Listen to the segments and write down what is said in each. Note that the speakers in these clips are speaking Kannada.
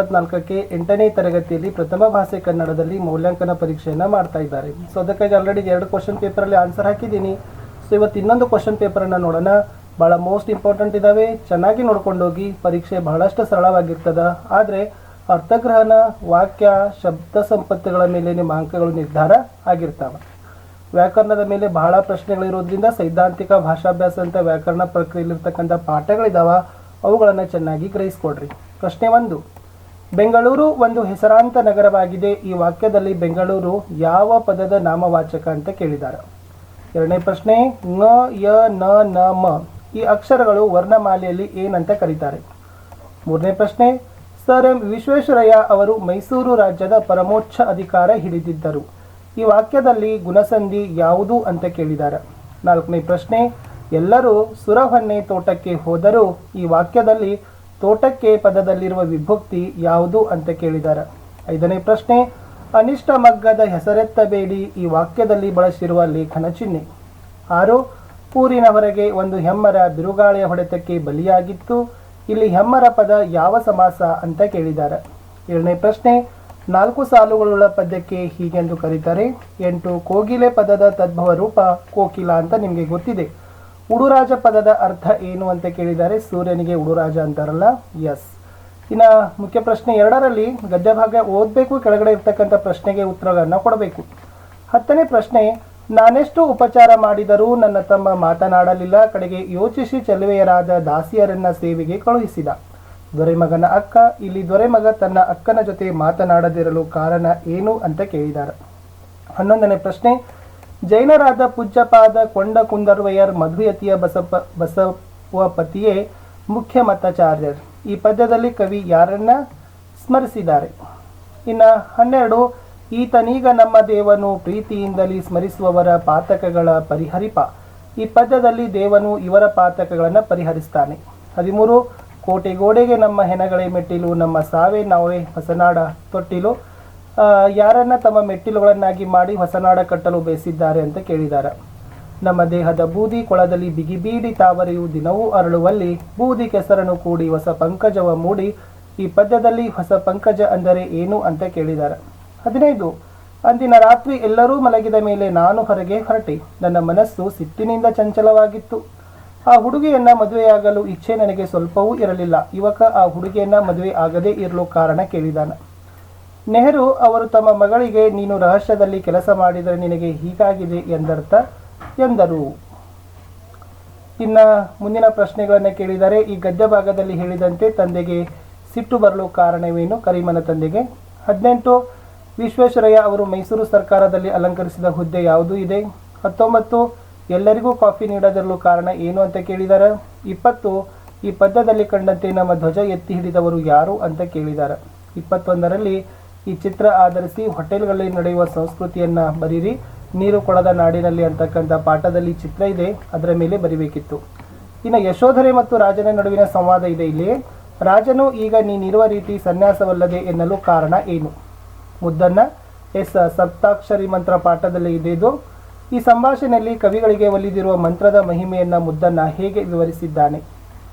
2024ಕ್ಕೆ 8ನೇ ತರಗತಿಯಲ್ಲಿ ಪ್ರಥಮ ಭಾಷೆ ಕನ್ನಡದಲ್ಲಿ ಮೌಲ್ಯಾಂಕನ ಪರೀಕ್ಷೆಯನ್ನು ಮಾಡ್ತಾ ಇದ್ದಾರೆ. ಸೊ ಅದಕ್ಕಾಗಿ ಆಲ್ರೆಡಿ 2 ಕ್ವಶನ್ ಪೇಪರಲ್ಲಿ ಆನ್ಸರ್ ಹಾಕಿದ್ದೀನಿ. ಸೊ ಇವತ್ತು ಇನ್ನೊಂದು ಕ್ವಶನ್ ಪೇಪರನ್ನು ನೋಡೋಣ. ಭಾಳ ಮೋಸ್ಟ್ ಇಂಪಾರ್ಟೆಂಟ್ ಇದ್ದಾವೆ, ಚೆನ್ನಾಗಿ ನೋಡ್ಕೊಂಡೋಗಿ. ಪರೀಕ್ಷೆ ಬಹಳಷ್ಟು ಸರಳವಾಗಿರ್ತದ, ಆದರೆ ಅರ್ಥಗ್ರಹಣ, ವಾಕ್ಯ, ಶಬ್ದ ಸಂಪತ್ತುಗಳ ಮೇಲೆ ನಿಮ್ಮ ಅಂಕಗಳು ನಿರ್ಧಾರ ಆಗಿರ್ತಾವೆ. ವ್ಯಾಕರಣದ ಮೇಲೆ ಬಹಳ ಪ್ರಶ್ನೆಗಳಿರೋದ್ರಿಂದ ಸೈದ್ಧಾಂತಿಕ ಭಾಷಾಭ್ಯಾಸ ಅಂತ ವ್ಯಾಕರಣ ಪ್ರಕ್ರಿಯೆಯಲ್ಲಿರ್ತಕ್ಕಂಥ ಪಾಠಗಳಿದ್ದಾವೆ, ಅವುಗಳನ್ನು ಚೆನ್ನಾಗಿ ಗ್ರಹಿಸ್ಕೊಡ್ರಿ. ಪ್ರಶ್ನೆ 1, ಬೆಂಗಳೂರು ಒಂದು ಹೆಸರಾಂತ ನಗರವಾಗಿದೆ. ಈ ವಾಕ್ಯದಲ್ಲಿ ಬೆಂಗಳೂರು ಯಾವ ಪದದ ನಾಮವಾಚಕ ಅಂತ ಕೇಳಿದ್ದಾರೆ. 2ನೇ ಪ್ರಶ್ನೆ, ನ, ಯ, ನ, ನ, ಮ ಈ ಅಕ್ಷರಗಳು ವರ್ಣಮಾಲೆಯಲ್ಲಿ ಏನಂತ ಕರೀತಾರೆ. 3ನೇ ಪ್ರಶ್ನೆ, ಸರ್ ಎಂ ವಿಶ್ವೇಶ್ವರಯ್ಯ ಅವರು ಮೈಸೂರು ರಾಜ್ಯದ ಪರಮೋಚ್ಚ ಅಧಿಕಾರ ಹಿಡಿದಿದ್ದರು. ಈ ವಾಕ್ಯದಲ್ಲಿ ಗುಣಸಂಧಿ ಯಾವುದು ಅಂತ ಕೇಳಿದ್ದಾರೆ. 4ನೇ ಪ್ರಶ್ನೆ, ಎಲ್ಲರೂ ಸುರಹೊನ್ನೆ ತೋಟಕ್ಕೆ ಹೋದರೂ. ಈ ವಾಕ್ಯದಲ್ಲಿ ತೋಟಕ್ಕೆ ಪದದಲ್ಲಿರುವ ವಿಭಕ್ತಿ ಯಾವುದು ಅಂತ ಕೇಳಿದ್ದಾರೆ. 5ನೇ ಪ್ರಶ್ನೆ, ಅನಿಷ್ಟ ಮಗ್ಗದ ಹೆಸರೆತ್ತಬೇಡಿ. ಈ ವಾಕ್ಯದಲ್ಲಿ ಬಳಸಿರುವ ಲೇಖನ ಚಿಹ್ನೆ. 6, ಊರಿನ ಹೊರಗೆ ಒಂದು ಹೆಮ್ಮರ ಬಿರುಗಾಳಿಯ ಹೊಡೆತಕ್ಕೆ ಬಲಿಯಾಗಿತ್ತು. ಇಲ್ಲಿ ಹೆಮ್ಮರ ಪದ ಯಾವ ಸಮಾಸ ಅಂತ ಕೇಳಿದ್ದಾರೆ. 7ನೇ ಪ್ರಶ್ನೆ, 4 ಸಾಲುಗಳುಳ್ಳ ಪದ್ಯಕ್ಕೆ ಹೀಗೆಂದು ಕರೀತಾರೆ. 8, ಕೋಗಿಲೆ ಪದದ ತದ್ಭವ ರೂಪ ಕೋಕಿಲ ಅಂತ ನಿಮಗೆ ಗೊತ್ತಿದೆ. ಉಡುರಾಜ ಪದದ ಅರ್ಥ ಏನು ಅಂತ ಕೇಳಿದ್ದಾರೆ. ಸೂರ್ಯನಿಗೆ ಉಡುರಾಜ ಅಂತಾರಲ್ಲ, ಎಸ್. ಇನ್ನು ಮುಖ್ಯ ಪ್ರಶ್ನೆ 2ರಲ್ಲಿ ಗದ್ಯ ಭಾಗ ಓದಬೇಕು, ಕೆಳಗಡೆ ಇರ್ತಕ್ಕಂಥ ಪ್ರಶ್ನೆಗೆ ಉತ್ತರಗಳನ್ನು ಕೊಡಬೇಕು. 10ನೇ ಪ್ರಶ್ನೆ, ನಾನೆಷ್ಟು ಉಪಚಾರ ಮಾಡಿದರೂ ನನ್ನ ತಮ್ಮ ಮಾತನಾಡಲಿಲ್ಲ. ಕಡೆಗೆ ಯೋಚಿಸಿ ಚೆಲುವೆಯರಾದ ದಾಸಿಯರನ್ನ ಸೇವೆಗೆ ಕಳುಹಿಸಿದ. ದೊರೆಮಗನ ಅಕ್ಕ. ಇಲ್ಲಿ ದೊರೆಮಗ ತನ್ನ ಅಕ್ಕನ ಜೊತೆ ಮಾತನಾಡದಿರಲು ಕಾರಣ ಏನು ಅಂತ ಕೇಳಿದ್ದಾರೆ. 11ನೇ ಪ್ರಶ್ನೆ, ಜೈನರಾದ ಪೂಜ್ಯಪಾದ ಕೊಂಡ ಕುಂದರ್ವಯ್ಯರ್ ಮಧುಯತಿಯ ಬಸವಪತಿಯೇ ಮುಖ್ಯ ಮತಾಚಾರ್ಯರ್. ಈ ಪದ್ಯದಲ್ಲಿ ಕವಿ ಯಾರನ್ನ ಸ್ಮರಿಸಿದ್ದಾರೆ. ಇನ್ನು 12, ಈತನೀಗ ನಮ್ಮ ದೇವನು ಪ್ರೀತಿಯಿಂದಲೇ ಸ್ಮರಿಸುವವರ ಪಾತಕಗಳ ಪರಿಹರಿಪ. ಈ ಪದ್ಯದಲ್ಲಿ ದೇವನು ಇವರ ಪಾತಕಗಳನ್ನು ಪರಿಹರಿಸ್ತಾನೆ. 13, ಕೋಟೆ ಗೋಡೆಗೆ ನಮ್ಮ ಹೆಣಗಳೇ ಮೆಟ್ಟಿಲು, ನಮ್ಮ ಸಾವೇ ನಾವೇ ಹೊಸನಾಡ ತೊಟ್ಟಿಲು. ಯಾರನ್ನ ತಮ್ಮ ಮೆಟ್ಟಿಲುಗಳನ್ನಾಗಿ ಮಾಡಿ ಹೊಸನಾಡ ಕಟ್ಟಲು ಬಯಸಿದ್ದಾರೆ ಅಂತ ಕೇಳಿದ್ದಾರೆ. ನಮ್ಮ ದೇಹದ ಬೂದಿ ಕೊಳದಲ್ಲಿ ಬಿಗಿ ಬೀಡಿ ತಾವರೆಯು ದಿನವೂ ಅರಳುವಲ್ಲಿ, ಬೂದಿ ಕೆಸರನ್ನು ಕೂಡಿ ಹೊಸ ಪಂಕಜವ ಮೂಡಿ. ಈ ಪದ್ಯದಲ್ಲಿ ಹೊಸ ಪಂಕಜ ಅಂದರೆ ಏನು ಅಂತ ಕೇಳಿದ್ದಾರೆ. 15, ಅಂದಿನ ರಾತ್ರಿ ಎಲ್ಲರೂ ಮಲಗಿದ ಮೇಲೆ ನಾನು ಹೊರಗೆ ಹೊರಟೆ. ನನ್ನ ಮನಸ್ಸು ಸಿಟ್ಟಿನಿಂದ ಚಂಚಲವಾಗಿತ್ತು. ಆ ಹುಡುಗಿಯನ್ನ ಮದುವೆಯಾಗಲು ಇಚ್ಛೆ ನನಗೆ ಸ್ವಲ್ಪವೂ ಇರಲಿಲ್ಲ. ಯುವಕ ಆ ಹುಡುಗಿಯನ್ನ ಮದುವೆ ಆಗದೇ ಇರಲು ಕಾರಣ ಕೇಳಿದಾನ. ನೆಹರು ಅವರು ತಮ್ಮ ಮಗಳಿಗೆ, ನೀನು ರಹಸ್ಯದಲ್ಲಿ ಕೆಲಸ ಮಾಡಿದರೆ ನಿನಗೆ ಹೀಗಾಗಿದೆ ಎಂದರ್ಥ ಎಂದರು. ಇನ್ನು ಮುಂದಿನ ಪ್ರಶ್ನೆಗಳನ್ನು ಕೇಳಿದರೆ, ಈ ಗದ್ಯ ಭಾಗದಲ್ಲಿ ಹೇಳಿದಂತೆ ತಂದೆಗೆ ಸಿಟ್ಟು ಬರಲು ಕಾರಣವೇನು. ಕರೀಮನ ತಂದೆಗೆ. 18, ವಿಶ್ವೇಶ್ವರಯ್ಯ ಅವರು ಮೈಸೂರು ಸರ್ಕಾರದಲ್ಲಿ ಅಲಂಕರಿಸಿದ ಹುದ್ದೆ ಯಾವುದು ಇದೆ. 19, ಎಲ್ಲರಿಗೂ ಕಾಫಿ ನೀಡದಿರಲು ಕಾರಣ ಏನು ಅಂತ ಕೇಳಿದ್ದಾರೆ. 20, ಈ ಪದ್ಯದಲ್ಲಿ ಕಂಡಂತೆ ನಮ್ಮ ಧ್ವಜ ಎತ್ತಿ ಹಿಡಿದವರು ಯಾರು ಅಂತ ಕೇಳಿದ್ದಾರೆ. 21ರಲ್ಲಿ ಈ ಚಿತ್ರ ಆಧರಿಸಿ ಹೋಟೆಲ್ಗಳಲ್ಲಿ ನಡೆಯುವ ಸಂಸ್ಕೃತಿಯನ್ನು ಬರೀರಿ. ನೀರು ಕೊಳದ ನಾಡಿನಲ್ಲಿ ಅಂತಕ್ಕಂಥ ಪಾಠದಲ್ಲಿ ಚಿತ್ರ ಇದೆ, ಅದರ ಮೇಲೆ ಬರಿಬೇಕಿತ್ತು. ಇನ್ನು ಯಶೋಧರೆ ಮತ್ತು ರಾಜನ ನಡುವಿನ ಸಂವಾದ ಇದೆ. ಇಲ್ಲಿ ರಾಜನು, ಈಗ ನೀನಿರುವ ರೀತಿ ಸನ್ಯಾಸವಲ್ಲದೆ ಎನ್ನಲು ಕಾರಣ ಏನು. ಮುದ್ದನ್ನ, ಎಸ್. ಸಪ್ತಾಕ್ಷರಿ ಮಂತ್ರ ಪಾಠದಲ್ಲಿ ಇದೆ ಇದು. ಈ ಸಂಭಾಷಣೆಯಲ್ಲಿ ಕವಿಗಳಿಗೆ ಒಲಿದಿರುವ ಮಂತ್ರದ ಮಹಿಮೆಯನ್ನ ಮುದ್ದನ್ನ ಹೇಗೆ ವಿವರಿಸಿದ್ದಾನೆ.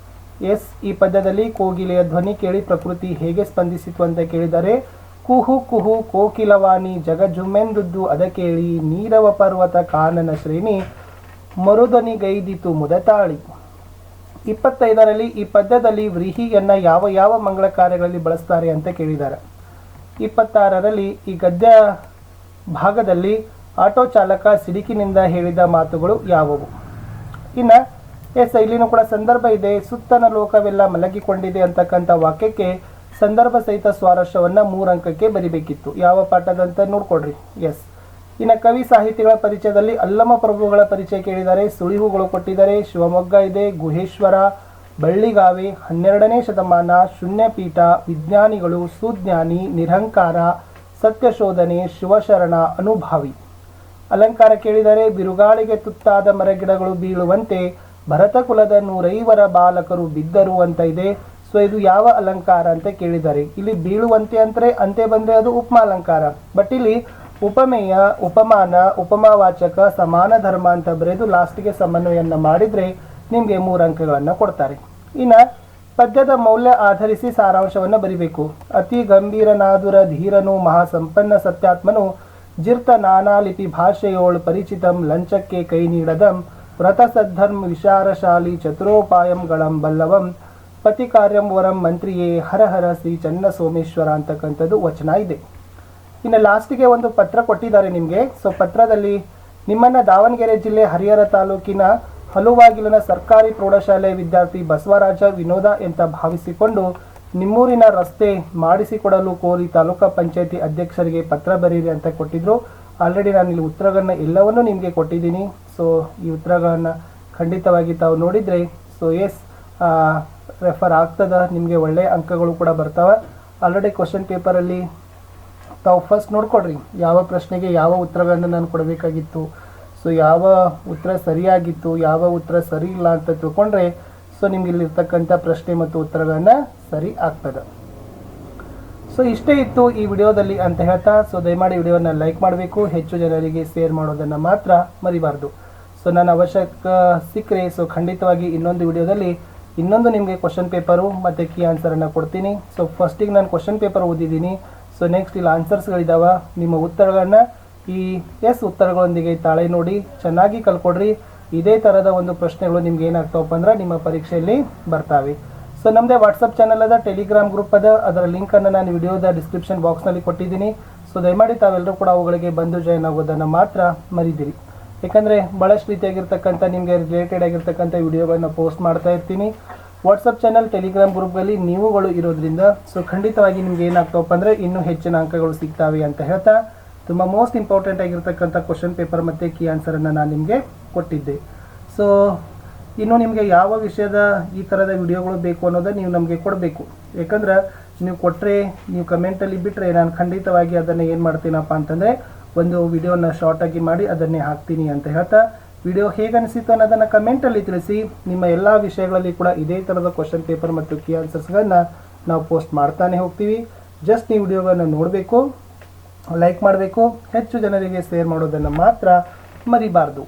ಎಸ್. ಈ ಪದ್ಯದಲ್ಲಿ ಕೋಗಿಲೆಯ ಧ್ವನಿ ಕೇಳಿ ಪ್ರಕೃತಿ ಹೇಗೆ ಸ್ಪಂದಿಸಿತು ಅಂತ ಕೇಳಿದರೆ, ಕುಹು ಕುಹು ಕೋಕಿಲವಾಣಿ ಜಗಜುಮ್ಮೆಂದುದ್ದು ಅದ ಕೇಳಿ, ನೀರವ ಪರ್ವತ ಕಾನನ ಶ್ರೇಣಿ ಮರುಧ್ವನಿಗೈದಿತು ಮುದತಾಳಿ. 25ರಲ್ಲಿ ಈ ಪದ್ಯದಲ್ಲಿ ವ್ರೀಹಿಯನ್ನ ಯಾವ ಯಾವ ಮಂಗಳ ಕಾರ್ಯಗಳಲ್ಲಿ ಬಳಸ್ತಾರೆ ಅಂತ ಕೇಳಿದ್ದಾರೆ. 26ರಲ್ಲಿ ಈ ಗದ್ಯ ಭಾಗದಲ್ಲಿ ಆಟೋ ಚಾಲಕ ಸಿಡಿಕಿನಿಂದ ಹೇಳಿದ ಮಾತುಗಳು ಯಾವುವು. ಇನ್ನು ಎಸ್, ಇಲ್ಲಿನೂ ಕೂಡ ಸಂದರ್ಭ ಇದೆ. ಸುತ್ತನ ಲೋಕವೆಲ್ಲ ಮಲಗಿಕೊಂಡಿದೆ ಅಂತಕ್ಕಂಥ ವಾಕ್ಯಕ್ಕೆ ಸಂದರ್ಭ ಸಹಿತ ಸ್ವಾರಸ್ಯವನ್ನು 3 ಅಂಕಕ್ಕೆ ಬರಿಬೇಕಿತ್ತು. ಯಾವ ಪಾಠದಂತ ನೋಡ್ಕೊಡ್ರಿ. ಎಸ್. ಇನ್ನು ಕವಿ ಸಾಹಿತಿಗಳ ಪರಿಚಯದಲ್ಲಿ ಅಲ್ಲಮ ಪ್ರಭುಗಳ ಪರಿಚಯ ಕೇಳಿದ್ದಾರೆ. ಸುಳಿವುಗಳು ಕೊಟ್ಟಿದ್ದಾರೆ. ಶಿವಮೊಗ್ಗ ಇದೆ, ಗುಹೇಶ್ವರ, ಬಳ್ಳಿಗಾವೆ, 12ನೇ ಶತಮಾನ, ಶೂನ್ಯಪೀಠ, ವಿಜ್ಞಾನಿಗಳು, ಸುಜ್ಞಾನಿ, ನಿರಹಂಕಾರ, ಸತ್ಯಶೋಧನೆ, ಶಿವಶರಣ, ಅನುಭಾವಿ. ಅಲಂಕಾರ ಕೇಳಿದರೆ, ಬಿರುಗಾಳಿಗೆ ತುತ್ತಾದ ಮರಗಿಡಗಳು ಬೀಳುವಂತೆ ಭರತ ಕುಲದ 105 ಬಾಲಕರು ಬಿದ್ದರು ಅಂತ ಇದೆ. ಸೊ ಇದು ಯಾವ ಅಲಂಕಾರ ಅಂತ ಕೇಳಿದ್ದಾರೆ. ಇಲ್ಲಿ ಬೀಳುವಂತೆ ಅಂದರೆ ಅಂತೆ ಬಂದರೆ ಅದು ಉಪಮಾ ಅಲಂಕಾರ. ಬಟ್ ಇಲ್ಲಿ ಉಪಮೇಯ, ಉಪಮಾನ, ಉಪಮಾವಾಚಕ, ಸಮಾನ ಧರ್ಮ ಅಂತ ಬರೆದು ಲಾಸ್ಟಿಗೆ ಸಮನ್ವಯವನ್ನು ಮಾಡಿದರೆ ನಿಮಗೆ 3 ಅಂಕಗಳನ್ನು ಕೊಡ್ತಾರೆ. ಇನ್ನು ಪದ್ಯದ ಮೌಲ್ಯ ಆಧರಿಸಿ ಸಾರಾಂಶವನ್ನು ಬರಿಬೇಕು. ಅತಿ ಗಂಭೀರನಾದುರ ಧೀರನು ಮಹಾಸಂಪನ್ನ ಸತ್ಯಾತ್ಮನು ಜಿರ್ತ ನಾನಾಲಿಪಿ ಭಾಷೆಯೋಳು ಪರಿಚಿತಂ ಲಂಚಕ್ಕೆ ಕೈ ನೀಡದಂ ವ್ರತ ಸದ್ಧರ್ಮ ವಿಚಾರಶಾಲಿ ಚತುರೋಪಾಯಂಗಳಂ ಬಲ್ಲವಂ ಪತಿ ಕಾರ್ಯಂ ವರಂ ಮಂತ್ರಿಯೇ ಹರ ಹರ ಶ್ರೀ ಚನ್ನ ಸೋಮೇಶ್ವರ ಅಂತಕ್ಕಂಥದ್ದು ವಚನ ಇದೆ. ಇನ್ನು ಲಾಸ್ಟಿಗೆ ಒಂದು ಪತ್ರ ಕೊಟ್ಟಿದ್ದಾರೆ ನಿಮಗೆ. ಸೊ ಪತ್ರದಲ್ಲಿ ನಿಮ್ಮನ್ನು ದಾವಣಗೆರೆ ಜಿಲ್ಲೆ ಹರಿಹರ ತಾಲೂಕಿನ ಹಲುವಾಗಿಲಿನ ಸರ್ಕಾರಿ ಪ್ರೌಢಶಾಲೆ ವಿದ್ಯಾರ್ಥಿ ಬಸವರಾಜ ವಿನೋದ ಅಂತ ಭಾವಿಸಿಕೊಂಡು ನಿಮ್ಮೂರಿನ ರಸ್ತೆ ಮಾಡಿಸಿಕೊಡಲು ಕೋರಿ ತಾಲೂಕಾ ಪಂಚಾಯತಿ ಅಧ್ಯಕ್ಷರಿಗೆ ಪತ್ರ ಬರೀರಿ ಅಂತ ಕೊಟ್ಟಿದ್ರು. ಆಲ್ರೆಡಿ ನಾನು ಇಲ್ಲಿ ಉತ್ತರಗಳನ್ನ ಎಲ್ಲವನ್ನೂ ನಿಮಗೆ ಕೊಟ್ಟಿದ್ದೀನಿ. ಸೊ ಈ ಉತ್ತರಗಳನ್ನು ಖಂಡಿತವಾಗಿ ತಾವು ನೋಡಿದರೆ ಸೊ ಎಸ್ ರೆಫರ್ ಆಗ್ತದ, ನಿಮಗೆ ಒಳ್ಳೆಯ ಅಂಕಗಳು ಕೂಡ ಬರ್ತಾವೆ. ಆಲ್ರೆಡಿ ಕ್ವಶನ್ ಪೇಪರಲ್ಲಿ ತಾವು ಫಸ್ಟ್ ನೋಡ್ಕೊಡ್ರಿ ಯಾವ ಪ್ರಶ್ನೆಗೆ ಯಾವ ಉತ್ತರಗಳನ್ನು ನಾನು ಕೊಡಬೇಕಾಗಿತ್ತು, ಸೊ ಯಾವ ಉತ್ತರ ಸರಿಯಾಗಿತ್ತು, ಯಾವ ಉತ್ತರ ಸರಿ ಇಲ್ಲ ಅಂತ ತಿಳ್ಕೊಂಡ್ರೆ ಸೊ ನಿಮ್ಗೆ ಇಲ್ಲಿರ್ತಕ್ಕಂಥ ಪ್ರಶ್ನೆ ಮತ್ತು ಉತ್ತರಗಳನ್ನು ಸರಿ ಆಗ್ತದೆ. ಸೊ ಇಷ್ಟೇ ಇತ್ತು ಈ ವಿಡಿಯೋದಲ್ಲಿ ಅಂತ ಹೇಳ್ತಾ, ಸೊ ದಯಮಾಡಿ ವಿಡಿಯೋನ ಲೈಕ್ ಮಾಡಬೇಕು, ಹೆಚ್ಚು ಜನರಿಗೆ ಶೇರ್ ಮಾಡೋದನ್ನು ಮಾತ್ರ ಮರಿಬಾರ್ದು. ಸೊ ನಾನು ಅವಶ್ಯಕ ಸಿಕ್ಕರೆ ಸೊ ಖಂಡಿತವಾಗಿ ಇನ್ನೊಂದು ವಿಡಿಯೋದಲ್ಲಿ ಇನ್ನೊಂದು ನಿಮಗೆ ಕ್ವಶನ್ ಪೇಪರು ಮತ್ತು ಕೀ ಆನ್ಸರನ್ನು ಕೊಡ್ತೀನಿ. ಸೊ ಫಸ್ಟಿಗೆ ನಾನು ಕ್ವಶನ್ ಪೇಪರ್ ಓದಿದ್ದೀನಿ. ಸೊ ನೆಕ್ಸ್ಟ್ ಇಲ್ಲಿ ಆನ್ಸರ್ಸ್ಗಳಿದ್ದಾವೆ. ನಿಮ್ಮ ಉತ್ತರಗಳನ್ನ ಈ ಉತ್ತರಗಳೊಂದಿಗೆ ತಾಳೆ ನೋಡಿ ಚೆನ್ನಾಗಿ ಕಲ್ಕೊಡ್ರಿ. ಇದೇ ಥರದ ಒಂದು ಪ್ರಶ್ನೆಗಳು ನಿಮ್ಗೆ ಏನಾಗ್ತಾವಪ್ಪ ಅಂದ್ರೆ ನಿಮ್ಮ ಪರೀಕ್ಷೆಯಲ್ಲಿ ಬರ್ತಾವೆ. ಸೊ ನಮ್ಮದೇ ವಾಟ್ಸಪ್ ಚಾನಲ್ ಅದ, ಟೆಲಿಗ್ರಾಮ್ ಗ್ರೂಪ್ ಅದ, ಅದರ ಲಿಂಕನ್ನು ನಾನು ವಿಡಿಯೋದ ಡಿಸ್ಕ್ರಿಪ್ಷನ್ ಬಾಕ್ಸ್ನಲ್ಲಿ ಕೊಟ್ಟಿದ್ದೀನಿ. ಸೊ ದಯಮಾಡಿ ತಾವೆಲ್ಲರೂ ಕೂಡ ಅವುಗಳಿಗೆ ಬಂದು ಜಾಯ್ನ್ ಆಗೋದನ್ನು ಮಾತ್ರ ಮರಿದಿರಿ. ಯಾಕಂದರೆ ಭಾಳಷ್ಟು ರೀತಿಯಾಗಿರ್ತಕ್ಕಂಥ ನಿಮಗೆ ರಿಲೇಟೆಡ್ ಆಗಿರ್ತಕ್ಕಂಥ ವಿಡಿಯೋಗಳನ್ನು ಪೋಸ್ಟ್ ಮಾಡ್ತಾ ಇರ್ತೀನಿ. ವಾಟ್ಸಪ್ ಚಾನಲ್, ಟೆಲಿಗ್ರಾಮ್ ಗ್ರೂಪ್ಗಳಲ್ಲಿ ನೀವುಗಳು ಇರೋದ್ರಿಂದ ಸೊ ಖಂಡಿತವಾಗಿ ನಿಮ್ಗೆ ಏನಾಗ್ತಾವಪ್ಪ ಅಂದರೆ ಇನ್ನೂ ಹೆಚ್ಚಿನ ಅಂಕಗಳು ಸಿಗ್ತಾವೆ ಅಂತ ಹೇಳ್ತಾ, ತುಂಬ ಮೋಸ್ಟ್ ಇಂಪಾರ್ಟೆಂಟ್ ಆಗಿರ್ತಕ್ಕಂಥ ಕ್ವಶನ್ ಪೇಪರ್ ಮತ್ತು ಕೀ ಆನ್ಸರನ್ನು ನಾನು ನಿಮಗೆ ಕೊಟ್ಟಿದ್ದೆ. ಸೊ ಇನ್ನು ನಿಮಗೆ ಯಾವ ವಿಷಯದ ಈ ಥರದ ವಿಡಿಯೋಗಳು ಬೇಕು ಅನ್ನೋದನ್ನು ನೀವು ನಮಗೆ ಕೊಡಬೇಕು. ಯಾಕಂದ್ರೆ ನೀವು ಕೊಟ್ಟರೆ, ನೀವು ಕಮೆಂಟಲ್ಲಿ ಬಿಟ್ಟರೆ ನಾನು ಖಂಡಿತವಾಗಿ ಅದನ್ನು ಏನು ಮಾಡ್ತೀನಪ್ಪ ಅಂತಂದರೆ ಒಂದು ವಿಡಿಯೋನ ಶಾರ್ಟಾಗಿ ಮಾಡಿ ಅದನ್ನೇ ಹಾಕ್ತೀನಿ ಅಂತ ಹೇಳ್ತಾ, ವಿಡಿಯೋ ಹೇಗೆ ಅನಿಸಿತು ಅನ್ನೋದನ್ನು ಕಮೆಂಟಲ್ಲಿ ತಿಳಿಸಿ. ನಿಮ್ಮ ಎಲ್ಲ ವಿಷಯಗಳಲ್ಲಿ ಕೂಡ ಇದೇ ಥರದ ಕ್ವಶನ್ ಪೇಪರ್ ಮತ್ತು ಕೀ ಆನ್ಸರ್ಸ್ಗಳನ್ನು ನಾವು ಪೋಸ್ಟ್ ಮಾಡ್ತಾನೆ ಹೋಗ್ತೀವಿ. ಜಸ್ಟ್ ನೀವು ವಿಡಿಯೋಗಳನ್ನು ನೋಡಬೇಕು, ಲೈಕ್ ಮಾಡಬೇಕು, ಹೆಚ್ಚು ಜನರಿಗೆ ಶೇರ್ ಮಾಡೋದನ್ನು ಮಾತ್ರ ಮರಿಬಾರ್ದು.